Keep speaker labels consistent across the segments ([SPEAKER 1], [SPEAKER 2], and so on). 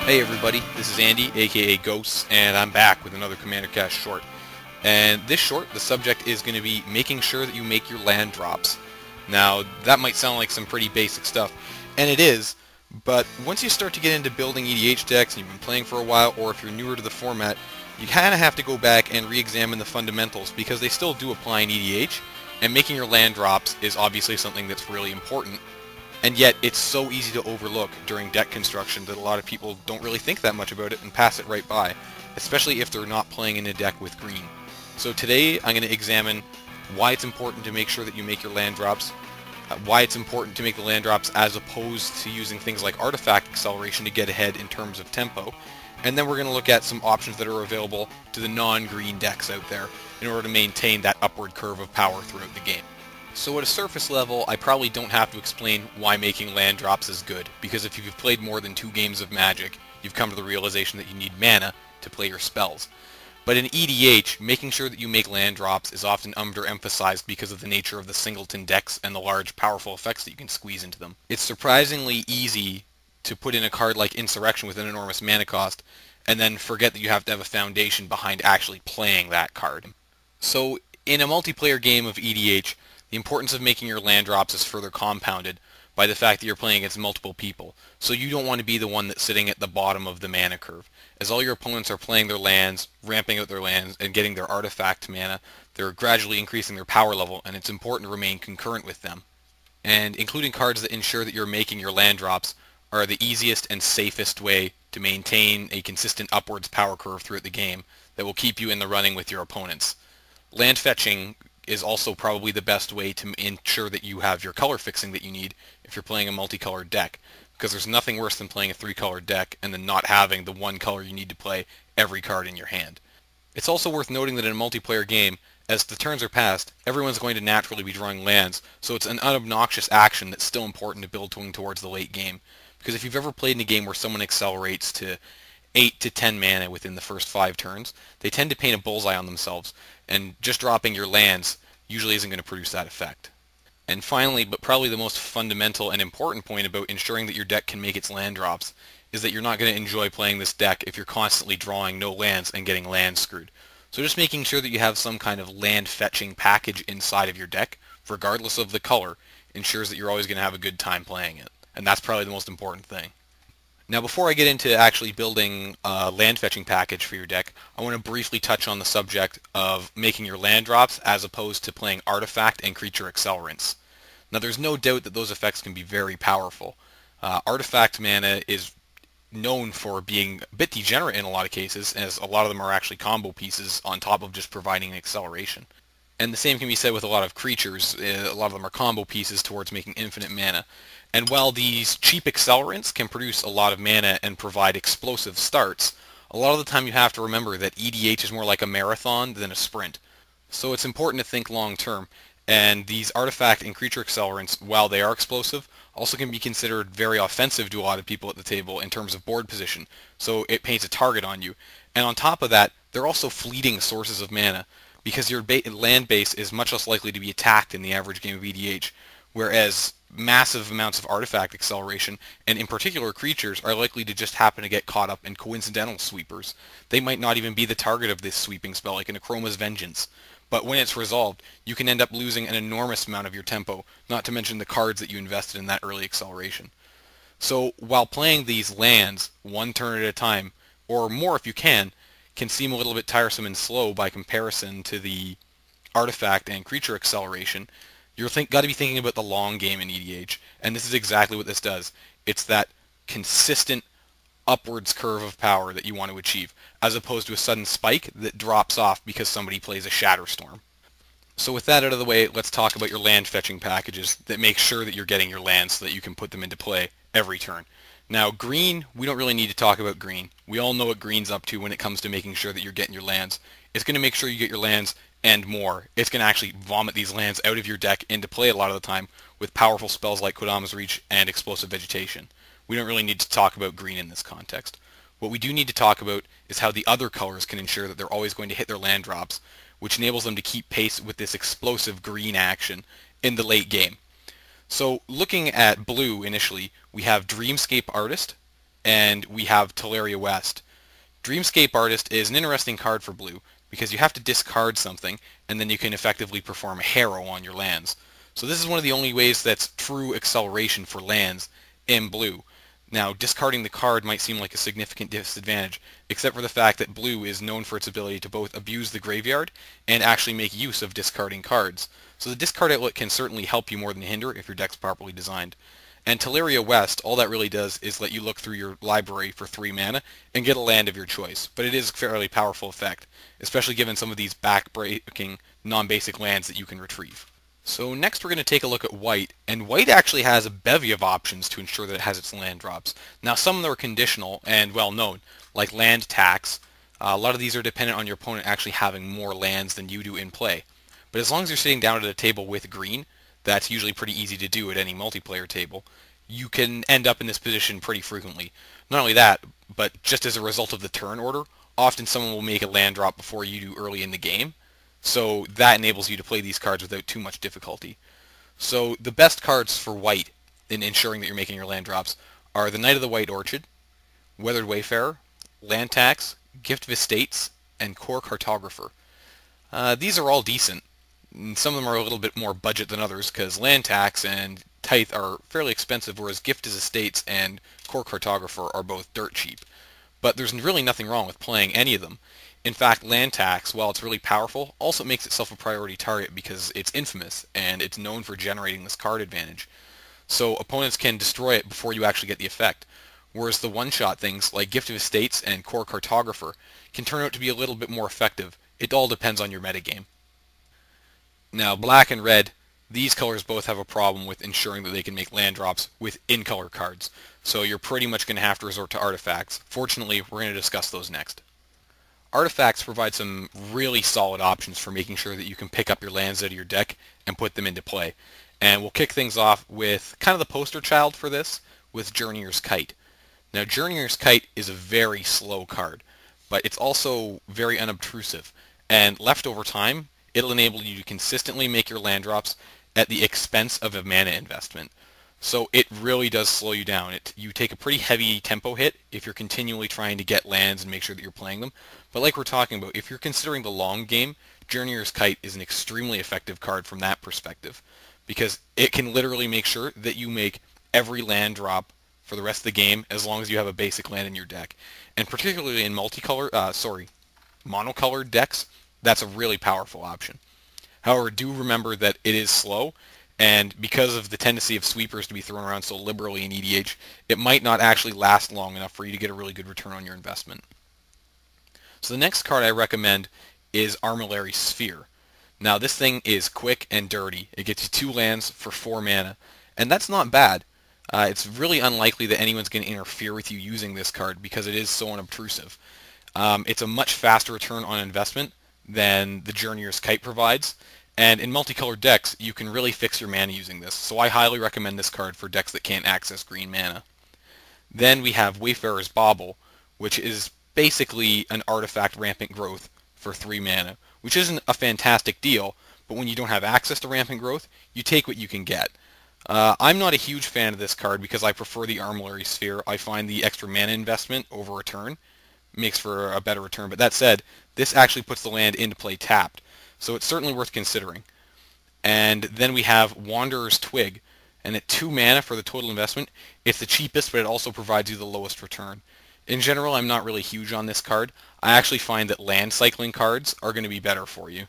[SPEAKER 1] Hey everybody, this is Andy, aka Ghosts, and I'm back with another CommanderCast short. And this short, the subject is going to be making sure that you make your land drops. Now, that might sound like some pretty basic stuff, and it is, but once you start to get into building EDH decks and you've been playing for a while, or if you're newer to the format, you kind of have to go back and re-examine the fundamentals because they still do apply in EDH, and making your land drops is obviously something that's really important. And yet, it's so easy to overlook during deck construction that a lot of people don't really think that much about it and pass it right by, especially if they're not playing in a deck with green. So today, I'm going to examine why it's important to make sure that you make your land drops, why it's important to make the land drops as opposed to using things like artifact acceleration to get ahead in terms of tempo, and then we're going to look at some options that are available to the non-green decks out there in order to maintain that upward curve of power throughout the game. So at a surface level, I probably don't have to explain why making land drops is good, because if you've played more than 2 games of Magic, you've come to the realization that you need mana to play your spells. But in EDH, making sure that you make land drops is often underemphasized because of the nature of the singleton decks and the large, powerful effects that you can squeeze into them. It's surprisingly easy to put in a card like Insurrection with an enormous mana cost, and then forget that you have to have a foundation behind actually playing that card. So in a multiplayer game of EDH, the importance of making your land drops is further compounded by the fact that you're playing against multiple people. So you don't want to be the one that's sitting at the bottom of the mana curve. As all your opponents are playing their lands, ramping out their lands, and getting their artifact mana, they're gradually increasing their power level, and it's important to remain concurrent with them. And including cards that ensure that you're making your land drops are the easiest and safest way to maintain a consistent upwards power curve throughout the game that will keep you in the running with your opponents. Land fetching is also probably the best way to ensure that you have your color fixing that you need if you're playing a multicolored deck, because there's nothing worse than playing a 3-colored deck and then not having the one color you need to play every card in your hand. It's also worth noting that in a multiplayer game, as the turns are passed, everyone's going to naturally be drawing lands, so it's an unobnoxious action that's still important to build towards the late game. Because if you've ever played in a game where someone accelerates to 8 to 10 mana within the first 5 turns, they tend to paint a bullseye on themselves, and just dropping your lands usually isn't going to produce that effect. And finally, but probably the most fundamental and important point about ensuring that your deck can make its land drops, is that you're not going to enjoy playing this deck if you're constantly drawing no lands and getting land screwed. So just making sure that you have some kind of land fetching package inside of your deck, regardless of the color, ensures that you're always going to have a good time playing it. And that's probably the most important thing. Now before I get into actually building a land fetching package for your deck, I want to briefly touch on the subject of making your land drops as opposed to playing artifact and creature accelerants. Now there's no doubt that those effects can be very powerful. Artifact mana is known for being a bit degenerate in a lot of cases, as a lot of them are actually combo pieces on top of just providing an acceleration. And the same can be said with a lot of creatures. A lot of them are combo pieces towards making infinite mana. And while these cheap accelerants can produce a lot of mana and provide explosive starts, a lot of the time you have to remember that EDH is more like a marathon than a sprint. So it's important to think long term, and these artifact and creature accelerants, while they are explosive, also can be considered very offensive to a lot of people at the table in terms of board position, so it paints a target on you. And on top of that, they're also fleeting sources of mana, because your land base is much less likely to be attacked in the average game of EDH, whereas massive amounts of artifact acceleration, and in particular creatures, are likely to just happen to get caught up in coincidental sweepers. They might not even be the target of this sweeping spell, like in Akroma's Vengeance. But when it's resolved, you can end up losing an enormous amount of your tempo, not to mention the cards that you invested in that early acceleration. So while playing these lands, one turn at a time, or more if you can seem a little bit tiresome and slow by comparison to the artifact and creature acceleration, you're got to be thinking about the long game in EDH, and this is exactly what this does. It's that consistent upwards curve of power that you want to achieve, as opposed to a sudden spike that drops off because somebody plays a Shatterstorm. So with that out of the way, let's talk about your land fetching packages that make sure that you're getting your lands so that you can put them into play every turn. Now green, we don't really need to talk about green. We all know what green's up to when it comes to making sure that you're getting your lands. It's going to make sure you get your lands and more. It's going to actually vomit these lands out of your deck into play a lot of the time with powerful spells like Kodama's Reach and Explosive Vegetation. We don't really need to talk about green in this context. What we do need to talk about is how the other colors can ensure that they're always going to hit their land drops, which enables them to keep pace with this explosive green action in the late game. So looking at blue initially, we have Dreamscape Artist, and we have Teleria West. Dreamscape Artist is an interesting card for blue because you have to discard something and then you can effectively perform Harrow on your lands. So this is one of the only ways that's true acceleration for lands in blue. Now, discarding the card might seem like a significant disadvantage, except for the fact that blue is known for its ability to both abuse the graveyard and actually make use of discarding cards. So the discard outlet can certainly help you more than hinder if your deck's properly designed. And Teleria West, all that really does is let you look through your library for 3 mana and get a land of your choice. But it is a fairly powerful effect, especially given some of these back-breaking, non-basic lands that you can retrieve. So next we're going to take a look at white, and white actually has a bevy of options to ensure that it has its land drops. Now some of them are conditional and well known, like land tax. A lot of these are dependent on your opponent actually having more lands than you do in play. But as long as you're sitting down at a table with green, that's usually pretty easy to do at any multiplayer table, you can end up in this position pretty frequently. Not only that, but just as a result of the turn order, often someone will make a land drop before you do early in the game, so that enables you to play these cards without too much difficulty. So the best cards for white in ensuring that you're making your land drops are the Knight of the White Orchid, Weathered Wayfarer, Land Tax, Gift of Estates, and Kor Cartographer. These are all decent. Some of them are a little bit more budget than others because Land Tax and Tithe are fairly expensive, whereas Gift of Estates and Kor Cartographer are both dirt cheap. But there's really nothing wrong with playing any of them. In fact, Land Tax, while it's really powerful, also makes itself a priority target because it's infamous and it's known for generating this card advantage. So opponents can destroy it before you actually get the effect. Whereas the one-shot things like Gift of Estates and Kor Cartographer can turn out to be a little bit more effective. It all depends on your metagame. Now, black and red, these colors both have a problem with ensuring that they can make land drops with in-color cards. So you're pretty much going to have to resort to artifacts. Fortunately, we're going to discuss those next. Artifacts provide some really solid options for making sure that you can pick up your lands out of your deck and put them into play. And we'll kick things off with kind of the poster child for this, with Journeyer's Kite. Now, Journeyer's Kite is a very slow card, but it's also very unobtrusive. And left over time, it'll enable you to consistently make your land drops at the expense of a mana investment. So it really does slow you down. You take a pretty heavy tempo hit if you're continually trying to get lands and make sure that you're playing them. But like we're talking about, if you're considering the long game, Journeyer's Kite is an extremely effective card from that perspective, because it can literally make sure that you make every land drop for the rest of the game as long as you have a basic land in your deck. And particularly in monocolored decks, that's a really powerful option. However, do remember that it is slow, and because of the tendency of sweepers to be thrown around so liberally in EDH, it might not actually last long enough for you to get a really good return on your investment. So the next card I recommend is Armillary Sphere. Now this thing is quick and dirty. It gets you 2 lands for 4 mana, and that's not bad. It's really unlikely that anyone's going to interfere with you using this card because it is so unobtrusive. It's a much faster return on investment than the Journeyer's Kite provides, and in multicolored decks you can really fix your mana using this, so I highly recommend this card for decks that can't access green mana. Then we have Wayfarer's Bauble, which is basically an artifact rampant growth for 3 mana, which isn't a fantastic deal, but when you don't have access to rampant growth, you take what you can get. I'm not a huge fan of this card because I prefer the Armillary Sphere. I find the extra mana investment over a turn makes for a better return, but that said, this actually puts the land into play tapped, so it's certainly worth considering. And then we have Wanderer's Twig, and at 2 mana for the total investment, it's the cheapest, but it also provides you the lowest return. In general, I'm not really huge on this card. I actually find that land cycling cards are going to be better for you.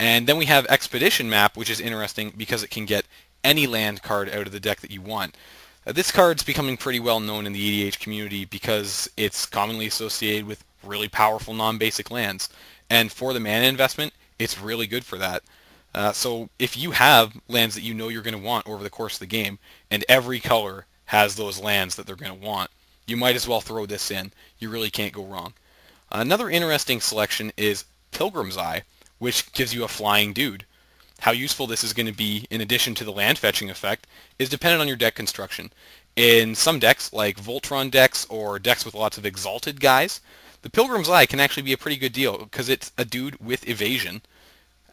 [SPEAKER 1] And then we have Expedition Map, which is interesting because it can get any land card out of the deck that you want. This card's becoming pretty well known in the EDH community because it's commonly associated with really powerful non-basic lands. And for the mana investment, it's really good for that. So if you have lands that you know you're going to want over the course of the game, and every color has those lands that they're going to want, you might as well throw this in. You really can't go wrong. Another interesting selection is Pilgrim's Eye, which gives you a flying dude. How useful this is going to be, in addition to the land fetching effect, is dependent on your deck construction. In some decks, like Voltron decks or decks with lots of exalted guys, the Pilgrim's Eye can actually be a pretty good deal because it's a dude with evasion.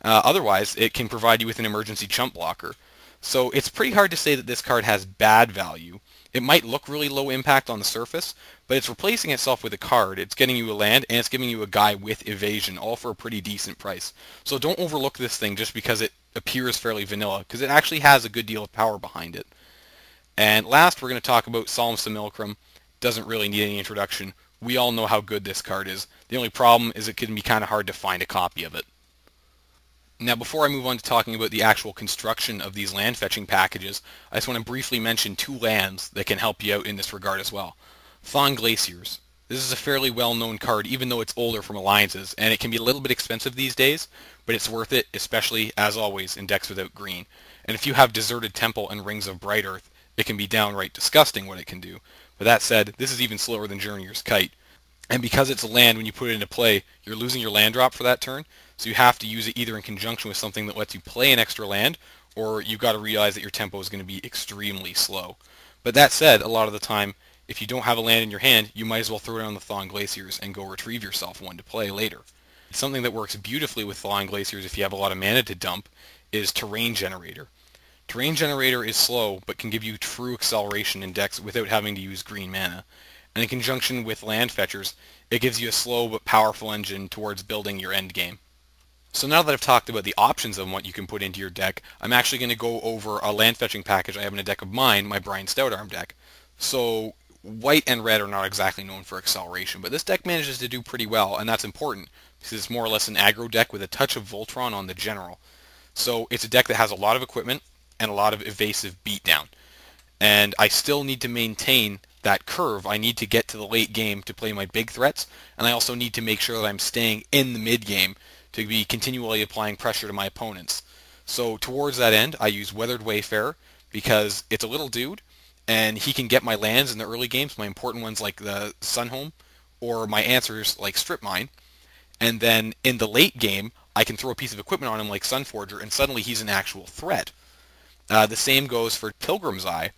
[SPEAKER 1] Otherwise, it can provide you with an emergency chump blocker. So it's pretty hard to say that this card has bad value. It might look really low impact on the surface, but it's replacing itself with a card. It's getting you a land, and it's giving you a guy with evasion, all for a pretty decent price. So don't overlook this thing just because it appears fairly vanilla, because it actually has a good deal of power behind it. And last, we're going to talk about Solemn Simulacrum. Doesn't really need any introduction. We all know how good this card is. The only problem is it can be kind of hard to find a copy of it. Now, before I move on to talking about the actual construction of these land fetching packages, I just want to briefly mention two lands that can help you out in this regard as well. Thawing Glaciers. This is a fairly well-known card, even though it's older from Alliances, and it can be a little bit expensive these days, but it's worth it, especially, as always, in decks without green. And if you have Deserted Temple and Rings of Bright Earth, it can be downright disgusting what it can do. But that said, this is even slower than Journeyer's Kite. And because it's a land, when you put it into play, you're losing your land drop for that turn, so you have to use it either in conjunction with something that lets you play an extra land, or you've got to realize that your tempo is going to be extremely slow. But that said, a lot of the time, if you don't have a land in your hand, you might as well throw it on the Thawing Glaciers and go retrieve yourself one to play later. Something that works beautifully with Thawing Glaciers if you have a lot of mana to dump is Terrain Generator. Terrain Generator is slow, but can give you true acceleration in decks without having to use green mana. And in conjunction with Land Fetchers, it gives you a slow but powerful engine towards building your end game. So now that I've talked about the options of what you can put into your deck, I'm actually going to go over a land fetching package I have in a deck of mine, my Brian Stoutarm deck. So white and red are not exactly known for acceleration, but this deck manages to do pretty well, and that's important because it's more or less an aggro deck with a touch of Voltron on the general. So it's a deck that has a lot of equipment and a lot of evasive beatdown. And I still need to maintain that curve. I need to get to the late game to play my big threats, and I also need to make sure that I'm staying in the mid game to be continually applying pressure to my opponents. So towards that end, I use Weathered Wayfarer because it's a little dude, and he can get my lands in the early games, my important ones like the Sunhome, or my answers like Strip Mine. And then in the late game, I can throw a piece of equipment on him like Sunforger, and suddenly he's an actual threat. The same goes for Pilgrim's Eye.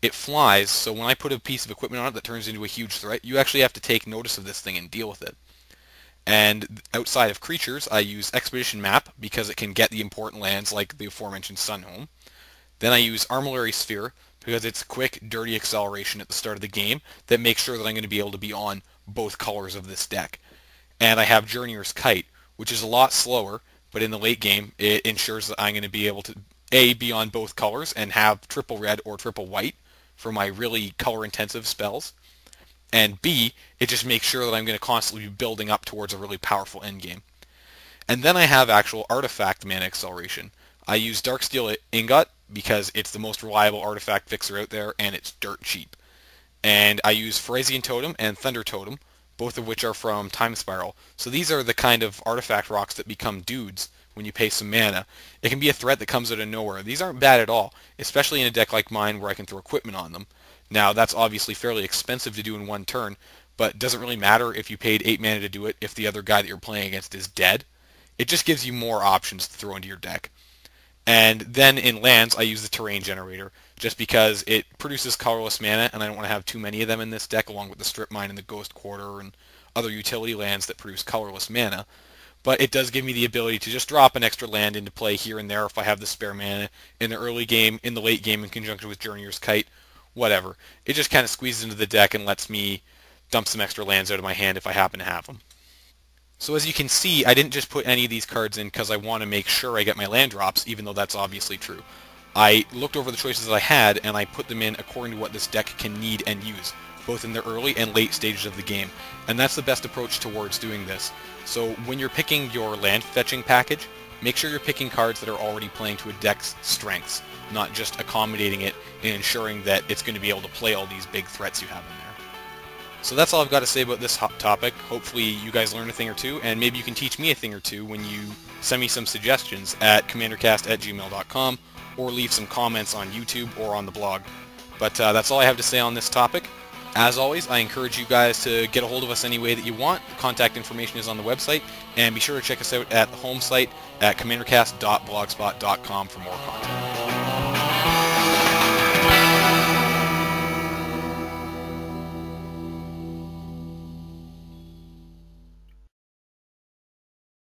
[SPEAKER 1] It flies, so when I put a piece of equipment on it that turns into a huge threat, you actually have to take notice of this thing and deal with it. And outside of creatures, I use Expedition Map because it can get the important lands like the aforementioned Sunhome. Then I use Armillary Sphere because it's quick, dirty acceleration at the start of the game that makes sure that I'm going to be able to be on both colors of this deck. And I have Journeyer's Kite, which is a lot slower, but in the late game, it ensures that I'm going to be able to, A, be on both colors and have triple red or triple white for my really color-intensive spells. And B, it just makes sure that I'm going to constantly be building up towards a really powerful endgame. And then I have actual artifact mana acceleration. I use Darksteel Ingot because it's the most reliable artifact fixer out there, and it's dirt cheap. And I use Phyrexian Totem and Thunder Totem, both of which are from Time Spiral. So these are the kind of artifact rocks that become dudes when you pay some mana. It can be a threat that comes out of nowhere. These aren't bad at all, especially in a deck like mine where I can throw equipment on them. Now, that's obviously fairly expensive to do in one turn, but doesn't really matter if you paid 8 mana to do it if the other guy that you're playing against is dead. It just gives you more options to throw into your deck. And then in lands, I use the Terrain Generator, just because it produces colorless mana, and I don't want to have too many of them in this deck, along with the Strip Mine and the Ghost Quarter and other utility lands that produce colorless mana. But it does give me the ability to just drop an extra land into play here and there if I have the spare mana in the early game, in the late game in conjunction with Journeyer's Kite, whatever. It just kind of squeezes into the deck and lets me dump some extra lands out of my hand if I happen to have them. So as you can see, I didn't just put any of these cards in because I want to make sure I get my land drops, even though that's obviously true. I looked over the choices that I had, and I put them in according to what this deck can need and use, both in the early and late stages of the game. And that's the best approach towards doing this. So when you're picking your land fetching package, make sure you're picking cards that are already playing to a deck's strengths, not just accommodating it and ensuring that it's going to be able to play all these big threats you have in there. So that's all I've got to say about this hot topic. Hopefully you guys learned a thing or two, and maybe you can teach me a thing or two when you send me some suggestions at CommanderCast@gmail.com or leave some comments on YouTube or on the blog. But that's all I have to say on this topic. As always, I encourage you guys to get a hold of us any way that you want. Contact information is on the website, and be sure to check us out at the home site at CommanderCast.blogspot.com for more content.